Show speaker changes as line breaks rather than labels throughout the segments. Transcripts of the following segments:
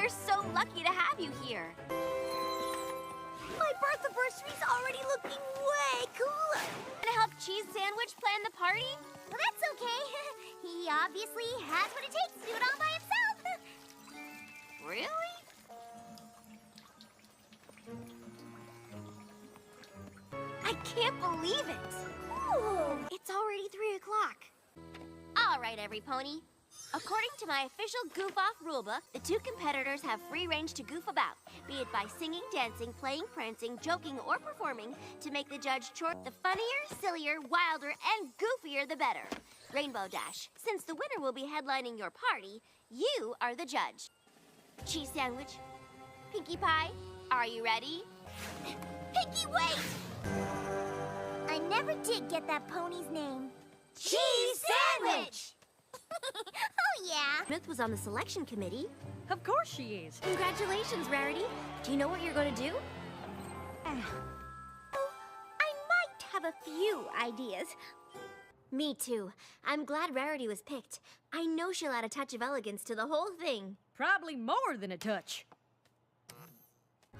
We're so lucky to have you here. My birth anniversary's already looking way cooler. Gonna help Cheese Sandwich plan the party?
Well, that's okay. He obviously has what it takes to do it all by himself.
Really? I can't believe it.
Ooh.
It's already 3 o'clock. All right, every pony. According to my official goof-off rulebook, the two competitors have free range to goof about, be it by singing, dancing, playing, prancing, joking, or performing, to make the judge choose the funnier, sillier, wilder, and goofier the better. Rainbow Dash, since the winner will be headlining your party, you are the judge. Cheese Sandwich, Pinkie Pie, are you ready? Pinkie, wait!
I never did get that pony's name.
Cheese Sandwich!
Oh, yeah.
Smith was on the selection committee.
Of course she is.
Congratulations, Rarity. Do you know what you're going to do?
I might have a few ideas.
Me too. I'm glad Rarity was picked. I know she'll add a touch of elegance to the whole thing.
Probably more than a touch.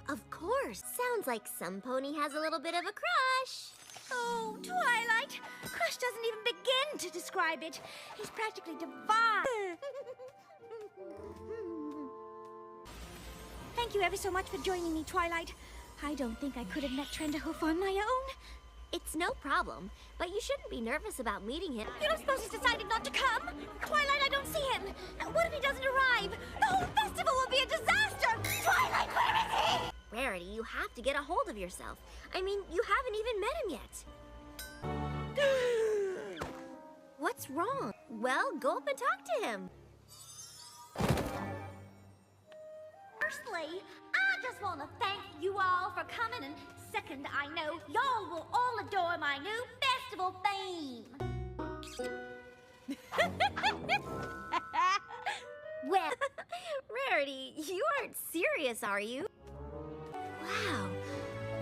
Of course. Sounds like some pony has a little bit of a crush.
Oh, Twilight. Crush doesn't even begin to describe it. He's practically divine. Thank you ever so much for joining me, Twilight. I don't think I could have met Trenderhoof on my own.
It's no problem, but you shouldn't be nervous about meeting him.
You don't suppose he's decided not to come? Twilight, I don't see him. What if he doesn't arrive? The whole festival will be a disaster. Twilight, where is he?
Rarity, you have to get a hold of yourself. I mean, you haven't even met him yet. What's wrong? Well, go up and talk to him.
Firstly, I just want to thank you all for coming, and second, I know y'all will all adore my new festival theme. Well,
Rarity, you aren't serious, are you? Wow,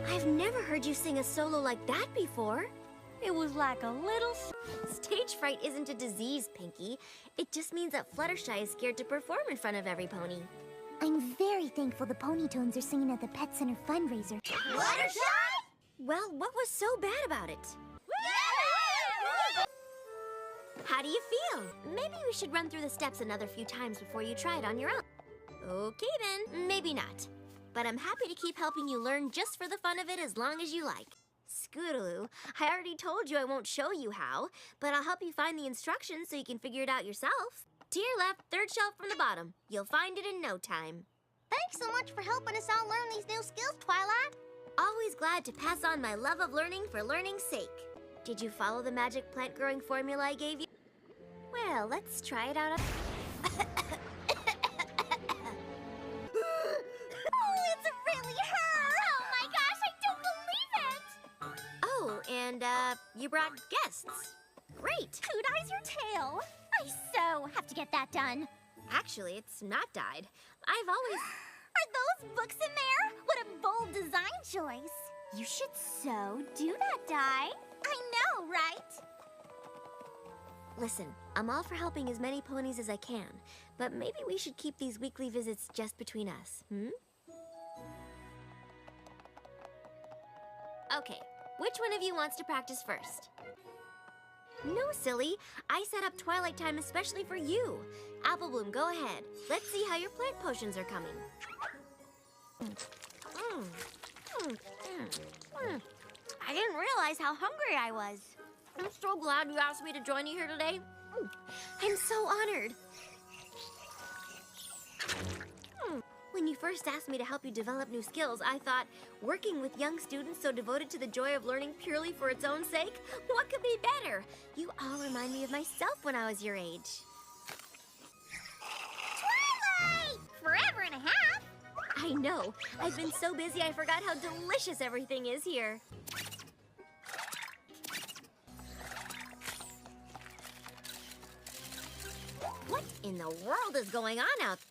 I've never heard you sing a solo like that before.
it was like a little...
Stage fright isn't a disease, Pinkie. It just means that Fluttershy is scared to perform in front of every pony.
I'm very thankful the Ponytones are singing at the Pet Center fundraiser.
Fluttershy? Well, what was so bad about it? How do you feel? Maybe we should run through the steps another few times before you try it on your own. Okay then, maybe not. But I'm happy to keep helping you learn just for the fun of it as long as you like. Scootaloo, I already told you I won't show you how, but I'll help you find the instructions so you can figure it out yourself. To your left, third shelf from the bottom. You'll find it in no time.
Thanks so much for helping us all learn these new skills, Twilight.
Always glad to pass on my love of learning for learning's sake. Did you follow the magic plant growing formula I gave you? Well, let's try it out.
Oh, it's really her! Oh my gosh, I don't believe it!
Oh, and, you brought guests. Great.
Who dyes your tail? I so have to get that done.
Actually, it's not dyed. I've always...
Are those books in there? What a bold design choice. You should so do that dye. I know, right?
Listen, I'm all for helping as many ponies as I can, but maybe we should keep these weekly visits just between us, Okay, which one of you wants to practice first? No, silly. I set up Twilight time especially for you. Applebloom, go ahead. Let's see how your plant potions are coming. I didn't realize how hungry I was. I'm so glad you asked me to join you here today. I'm so honored. When you first asked me to help you develop new skills, I thought, working with young students so devoted to the joy of learning purely for its own sake, what could be better? You all remind me of myself when I was your age.
Twilight! Forever and a half?
I know. I've been so busy I forgot how delicious everything is here. What in the world is going on out there?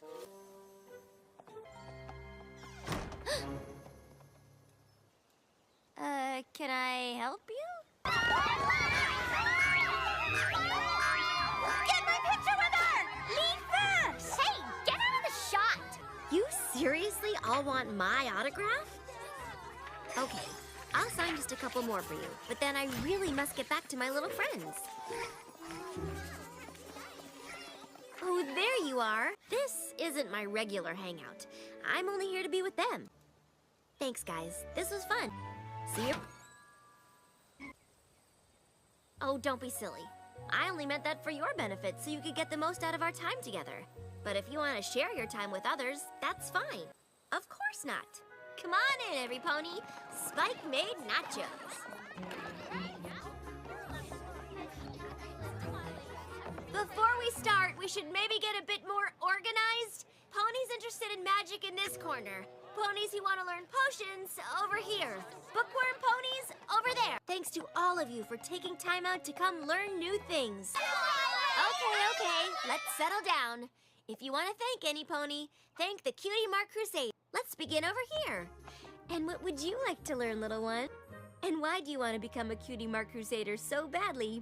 Can I help you?
Get my picture with her! Me first! Hey, get out of the shot!
You Seriously, all want my autograph? Okay, I'll sign just a couple more for you, but then I really must get back to my little friends. Oh, there you are. This isn't my regular hangout. I'm only here to be with them. Thanks, guys. This was fun. See you. Oh, don't be silly. I only meant that for your benefit, so you could get the most out of our time together. But if you want to share your time with others, that's fine. Of course not. Come on in, every pony. Spike made nachos. Before we start, we should maybe get a bit more organized. Ponies interested in magic in this corner. Ponies who want to learn potions over here. Bookworm ponies over there. Thanks to all of you for taking time out to come learn new things. Okay, let's settle down. If you want to thank any pony, thank the Cutie Mark Crusade. Let's begin over here. And what would you like to learn, little one? And why do you want to become a Cutie Mark Crusader so badly,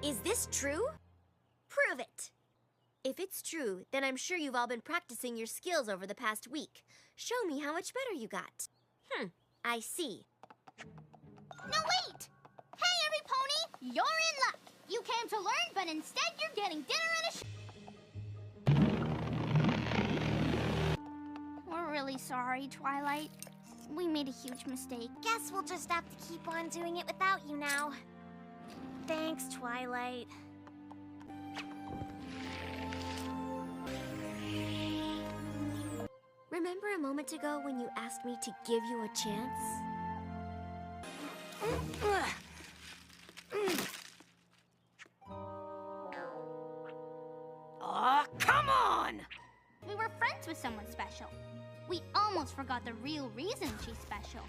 Is this true? Prove it. If it's true, then I'm sure you've all been practicing your skills over the past week. Show me how much better you got. I see.
No, wait! Hey, every pony! You're in luck! You came to learn, but instead you're getting dinner and a We're really sorry, Twilight. We made a huge mistake. Guess we'll just have to keep on doing it without you now. Thanks, Twilight.
Remember a moment ago when you asked me to give you a chance?
Aw, come on!
We were friends with someone special. We almost forgot the real reason she's special.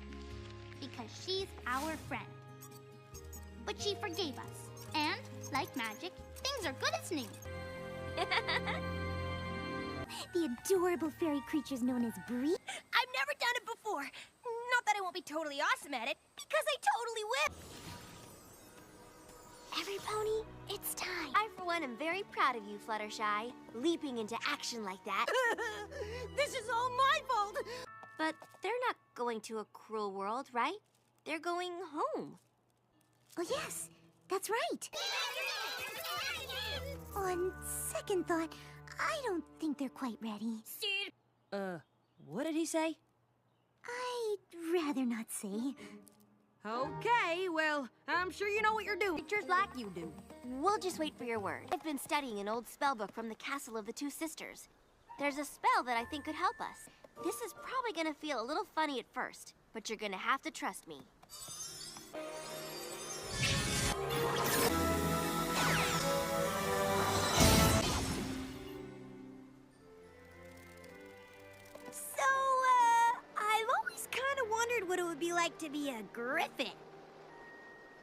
Because she's our friend. But she forgave us. And, like magic, things are good as new.
The adorable fairy creatures known as Bree.
I've never done it before. Not that I won't be totally awesome at it, because I totally will.
Every pony, it's time. I, for one, am very proud of you, Fluttershy, leaping into action like that.
This is all my fault.
But they're not going to a cruel world, right? They're going home.
Oh, yes, that's right. On second thought, I don't think they're quite ready.
What did he say?
I'd rather not say.
Okay, well, I'm sure you know what you're doing. Just like you do.
We'll just wait for your word. I've been studying an old spellbook from the Castle of the Two Sisters. There's a spell that I think could help us. This is probably gonna feel a little funny at first, but you're gonna have to trust me.
I've always kind of wondered what it would be like to be a griffin.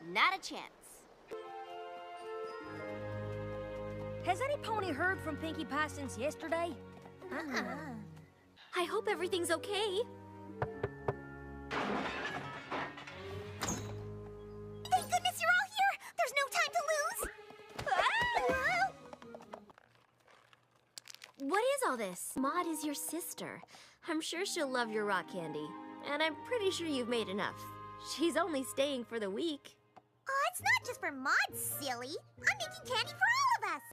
Not a chance.
Has any pony heard from Pinkie Pie since yesterday?
I hope everything's okay.
Thank goodness you're all here! There's no time to lose!
What is all this? Maud is your sister. I'm sure she'll love your rock candy. And I'm pretty sure you've made enough. She's only staying for the week.
Oh, it's not just for Maud, silly. I'm making candy for all of us.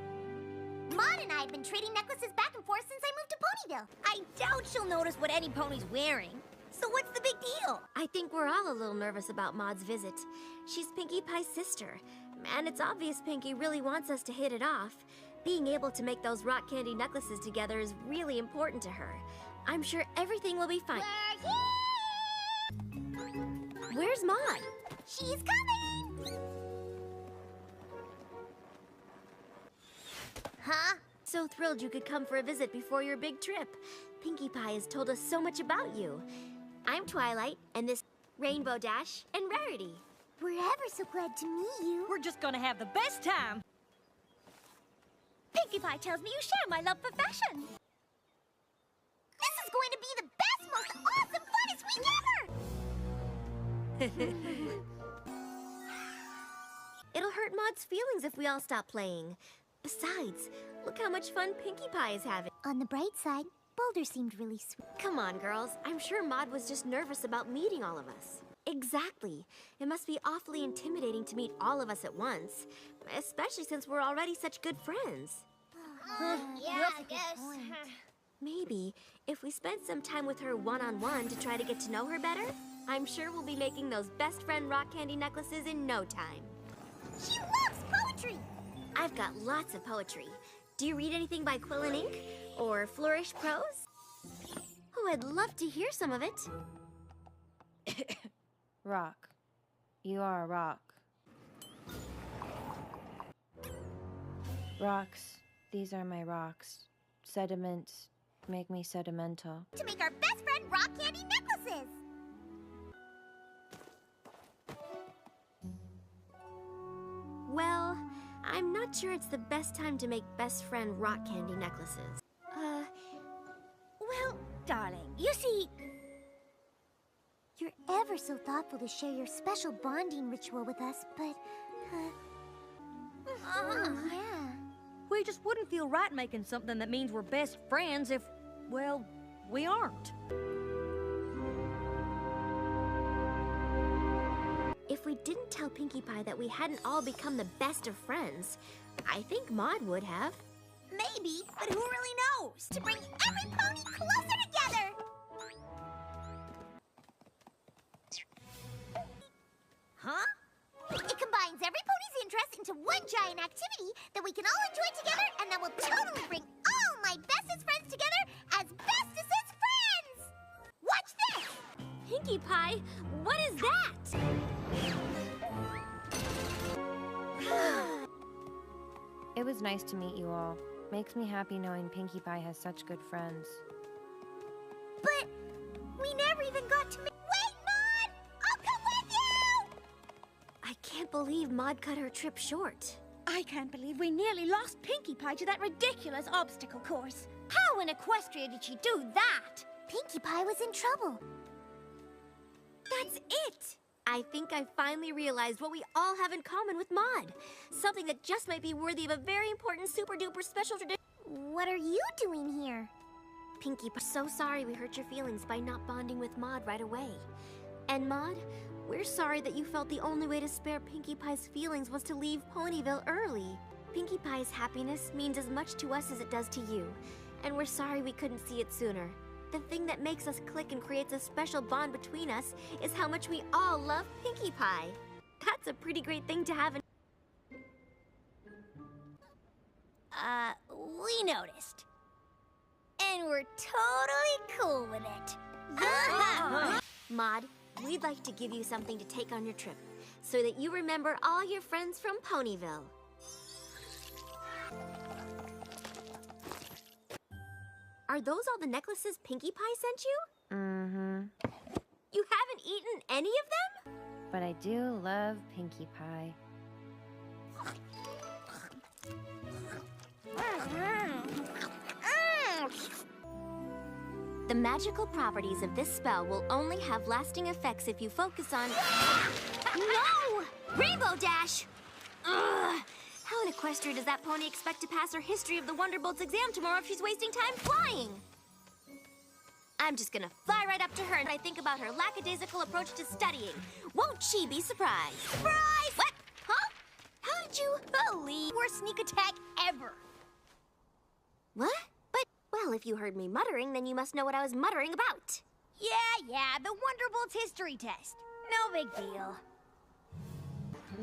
Maud and I have been trading necklaces back and forth since I moved to Ponyville. I doubt she'll notice what any pony's wearing. So what's the big deal?
I think we're all a little nervous about Maud's visit. She's Pinkie Pie's sister. And it's obvious Pinkie really wants us to hit it off. Being able to make those rock candy necklaces together is really important to her. I'm sure everything will be fine. Where's Maud?
She's coming! Huh?
So thrilled you could come for a visit before your big trip. Pinkie Pie has told us so much about you. I'm Twilight, and this Rainbow Dash and Rarity.
We're ever so glad to meet you.
We're just gonna have the best time.
Pinkie Pie tells me you share my love for fashion. This is going to be the best, most awesome, funnest week ever!
It'll hurt Maud's feelings if we all stop playing. Besides, look how much fun Pinkie Pie is having.
On the bright side, Boulder seemed really sweet.
Come on, girls. I'm sure Maud was just nervous about meeting all of us. Exactly. It must be awfully intimidating to meet all of us at once, especially since we're already such good friends.
Yeah, I guess.
Maybe if we spent some time with her one-on-one to try to get to know her better, I'm sure we'll be making those best friend rock candy necklaces in no time.
She loves poetry!
I've got lots of poetry. Do you read anything by Quill and Ink? Or Flourish Prose? Oh, I'd love to hear some of it.
Rock. You are a rock. Rocks. These are my rocks. Sediments make me sedimental.
To make our best friend rock candy necklaces!
Well, I'm not sure it's the best time to make best friend rock candy necklaces.
Well, darling, you see...
You're ever so thoughtful to share your special bonding ritual with us, but, yeah.
We just wouldn't feel right making something that means we're best friends if, well, we aren't.
If we didn't tell Pinkie Pie that we hadn't all become the best of friends, I think Maud would have.
Maybe, but who really knows? To bring every pony closer together!
Huh?
It combines every pony's interest into one giant activity that we can all enjoy together, and that will totally bring all my bestest friends together as bestest friends! Watch this!
Pinkie Pie, what is that?
It was nice to meet you all. Makes me happy knowing Pinkie Pie has such good friends.
But we never even got to meet. Wait, Maud! I'll come with you!
I can't believe Maud cut her trip short.
I can't believe we nearly lost Pinkie Pie to that ridiculous obstacle course. How in Equestria did she do that?
Pinkie Pie was in trouble.
That's it! I think I finally realized what we all have in common with Maud. Something that just might be worthy of a very important super-duper special tradition.
What are you doing here?
Pinkie, so sorry we hurt your feelings by not bonding with Maud right away. And Maud, we're sorry that you felt the only way to spare Pinkie Pie's feelings was to leave Ponyville early. Pinkie Pie's happiness means as much to us as it does to you, and we're sorry we couldn't see it sooner. The thing that makes us click and creates a special bond between us is how much we all love Pinkie Pie. That's a pretty great thing to have in...
We noticed. And we're totally cool with it.
Maud, we'd like to give you something to take on your trip, so that you remember all your friends from Ponyville. Are those all the necklaces Pinkie Pie sent you?
Mm-hmm.
You haven't eaten any of them?
But I do love Pinkie Pie.
The magical properties of this spell will only have lasting effects if you focus on... No! Rainbow Dash! Ugh! How in Equestria does that pony expect to pass her History of the Wonderbolts exam tomorrow if she's wasting time flying? I'm just gonna fly right up to her and I think about her lackadaisical approach to studying. Won't she be surprised?
Surprise!
What? Huh? How did you...
Believe worst sneak attack ever.
What? But, well, if you heard me muttering, then you must know what I was muttering about.
Yeah, the Wonderbolts history test. No big deal.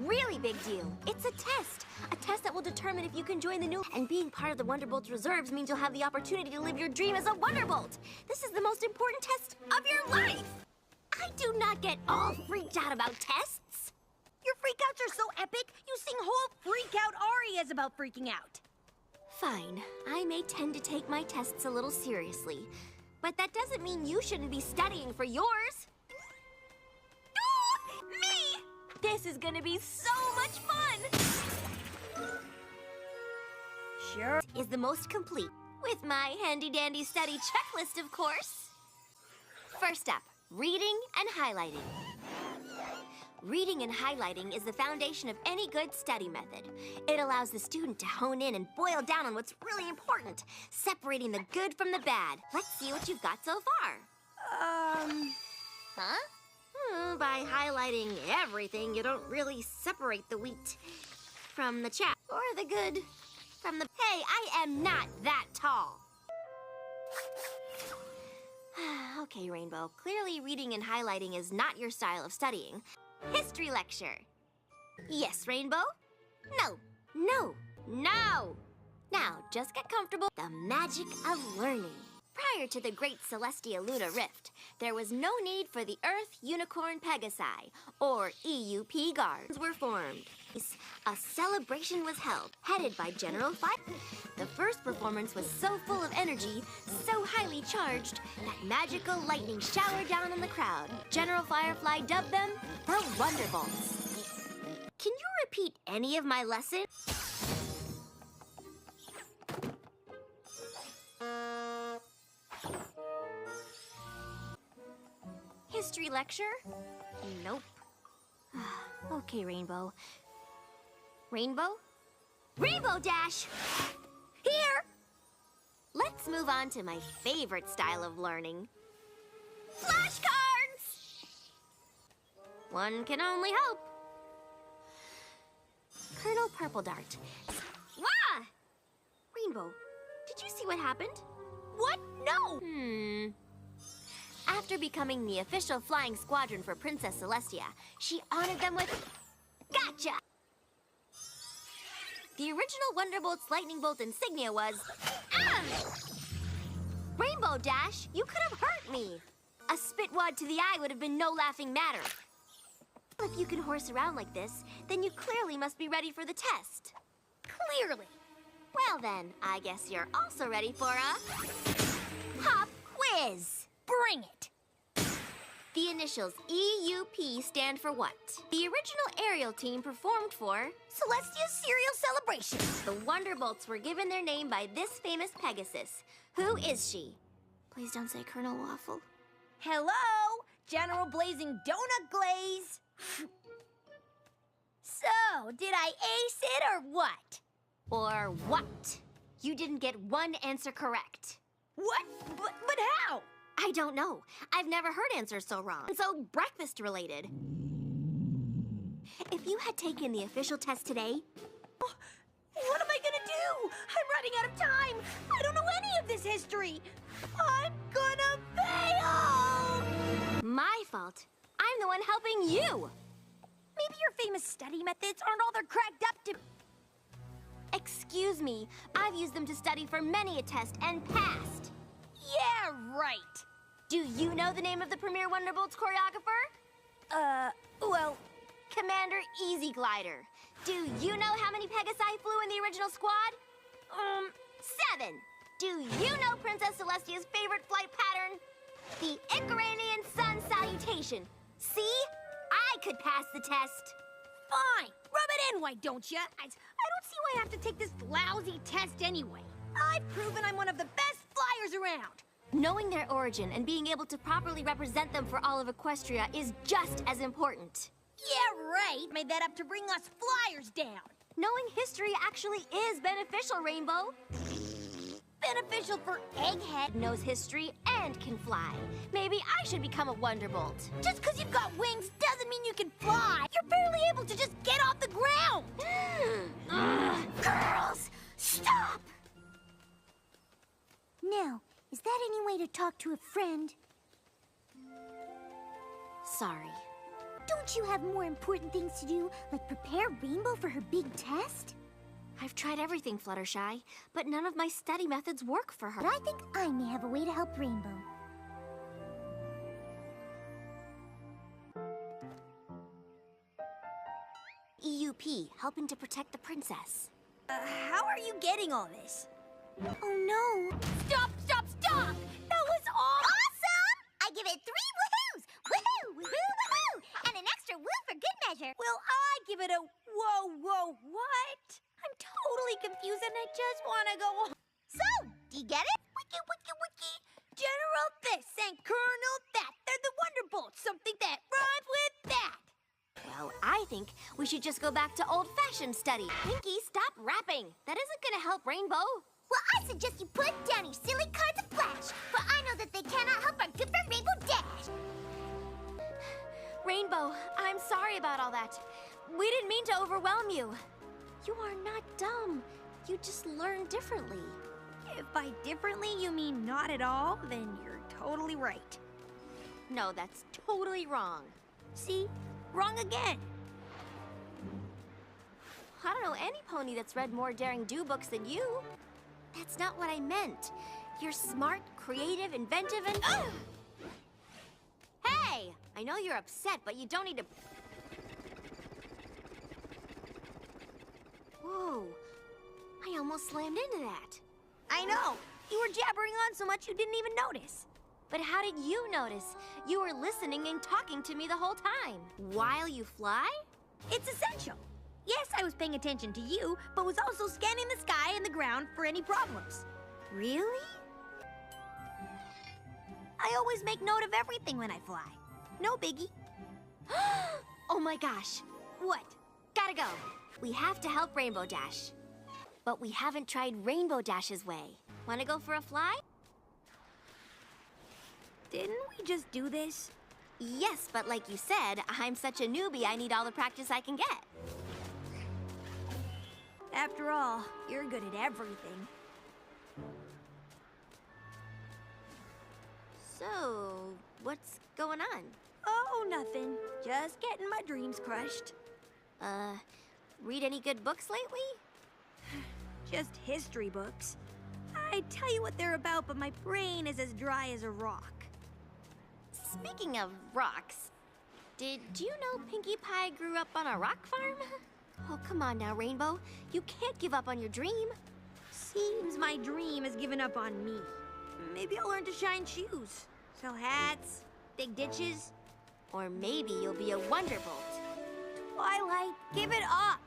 Really big deal. It's a test. A test that will determine if you can join the new... And being part of the Wonderbolt's reserves means you'll have the opportunity to live your dream as a Wonderbolt. This is the most important test of your life. I do not get all freaked out about tests.
Your freakouts are so epic, you sing whole freak-out arias about freaking out.
Fine. I may tend to take my tests a little seriously, but that doesn't mean you shouldn't be studying for yours. Me! This is gonna be so much fun!
Sure.
Is the most complete, with my handy-dandy study checklist, of course. First up, reading and highlighting. Reading and highlighting is the foundation of any good study method. It allows the student to hone in and boil down on what's really important, separating the good from the bad. Let's see what you've got so far. Huh? By highlighting everything, you don't really separate the wheat from the chaff, or the good from the... Hey, I am not that tall. Okay, Rainbow. Clearly reading and highlighting is not your style of studying. History lecture. Yes, Rainbow? No. No. No. Now, just get comfortable. The magic of learning. Prior to the Great Celestia Luna Rift, there was no need for the Earth Unicorn Pegasi, or EUP guards were formed. A celebration was held, headed by General Firefly. The first performance was so full of energy, so highly charged, that magical lightning showered down on the crowd. General Firefly dubbed them the Wonderbolts. Can you repeat any of my lessons? History lecture? Nope. Okay, Rainbow. Rainbow? Rainbow Dash! Here! Let's move on to my favorite style of learning. Flashcards! One can only hope. Colonel Purple Dart. Wah! Rainbow, did you see what happened? What? No! After becoming the official flying squadron for Princess Celestia, she honored them with... Gotcha! The original Wonderbolt's Lightning Bolt insignia was... Rainbow Dash, you could have hurt me! A spitwad to the eye would have been no laughing matter. If you can horse around like this, then you clearly must be ready for the test. Clearly. Well then, I guess you're also ready for a... pop quiz! Bring it! The initials EUP stand for what? The original aerial team performed for Celestia's Cereal Celebration. The Wonderbolts were given their name by this famous Pegasus. Who is she? Please don't say Colonel Waffle.
Hello, General Blazing Donut Glaze. So, did I ace it or what?
Or what? You didn't get one answer correct.
What? But how?
I don't know. I've never heard answers so wrong. So breakfast related. If you had taken the official test today...
What am I gonna do? I'm running out of time. I don't know any of this history. I'm gonna fail!
My fault. I'm the one helping you.
Maybe your famous study methods aren't all they're cracked up to...
Excuse me. I've used them to study for many a test and passed.
Yeah, right.
Do you know the name of the premier Wonderbolts choreographer?
Well...
Commander Easy Glider. Do you know how many Pegasi flew in the original squad? 7. Do you know Princess Celestia's favorite flight pattern? The Icaranian sun salutation. See? I could pass the test.
Fine. Rub it in, why don't you? I don't see why I have to take this lousy test anyway. I've proven I'm one of the best flyers around.
Knowing their origin and being able to properly represent them for all of Equestria is just as important.
Yeah, right. Made that up to bring us flyers down.
Knowing history actually is beneficial, Rainbow.
Beneficial for Egghead.
Knows history and can fly. Maybe I should become a Wonderbolt.
Just because you've got wings doesn't mean you can fly. You're barely able to just get off the ground.
Girls, stop! Now, is that any way to talk to a friend?
Sorry.
Don't you have more important things to do, like prepare Rainbow for her big test?
I've tried everything, Fluttershy, but none of my study methods work for her.
But I think I may have a way to help Rainbow.
EUP, helping to protect the princess.
How are you getting all this?
Oh no!
Stop! Stop! Stop! That was
Awesome! I give it 3 woohoos! Woohoo! Woohoo! Woohoo! And an extra woo for good measure.
Well, I give it a whoa, whoa, what? I'm totally confused and I just want to go home.
So, do you get it? Wiki, wiki, wiki.
General this and Colonel that. They're the Wonderbolts. Something that rhymes with that.
think we should just go back to old-fashioned study. Pinky, stop rapping. That isn't gonna help Rainbow.
Well, I suggest you put down your silly cards of flash, for I know that they cannot help our good friend Rainbow Dash.
Rainbow, I'm sorry about all that. We didn't mean to overwhelm you. You are not dumb. You just learn differently.
If by differently you mean not at all, then you're totally right.
No, that's totally wrong.
See? Wrong again.
I don't know any pony that's read more Daring Do books than you. That's not what I meant. You're smart, creative, inventive, and... Hey! I know you're upset, but you don't need to... Whoa. I almost slammed into that.
I know. You were jabbering on so much you didn't even notice.
But how did you notice? You were listening and talking to me the whole time. While you fly?
It's essential. Yes, I was paying attention to you, but was also scanning the sky and the ground for any problems.
Really?
I always make note of everything when I fly. No biggie.
Oh my gosh.
What?
Gotta go. We have to help Rainbow Dash. But we haven't tried Rainbow Dash's way. Wanna go for a fly?
Didn't we just do this?
Yes, but like you said, I'm such a newbie, I need all the practice I can get.
After all, you're good at everything.
So, what's going on?
Oh, nothing. Just getting my dreams crushed.
Read any good books lately?
Just history books. I tell you what they're about, but my brain is as dry as a rock.
Speaking of rocks, did you know Pinkie Pie grew up on a rock farm? Oh, come on now, Rainbow. You can't give up on your dream.
Seems my dream has given up on me. Maybe I'll learn to shine shoes, sell hats, dig ditches.
Or maybe you'll be a Wonderbolt.
Twilight, give it up.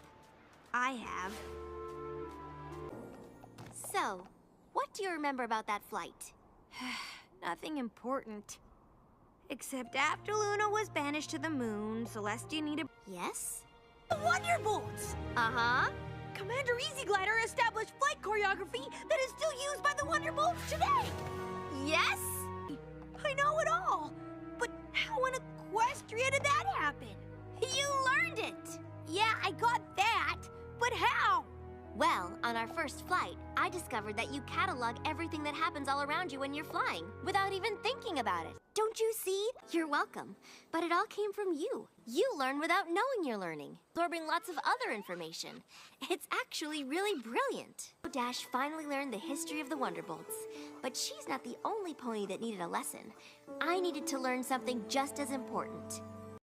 I have.
So, what do you remember about that flight?
Nothing important. Except after Luna was banished to the moon, Celestia needed...
Yes?
The Wonderbolts!
Uh-huh.
Commander Easy Glider established flight choreography that is still used by the Wonderbolts today!
Yes?
I know it all! But how in Equestria did that happen?
You learned it!
Yeah, I got that, but how?
Well, on our first flight, I discovered that you catalog everything that happens all around you when you're flying, without even thinking about it. Don't you see? You're welcome. But it all came from you. You learn without knowing you're learning, absorbing lots of other information. It's actually really brilliant. Dash finally learned the history of the Wonderbolts. But she's not the only pony that needed a lesson. I needed to learn something just as important.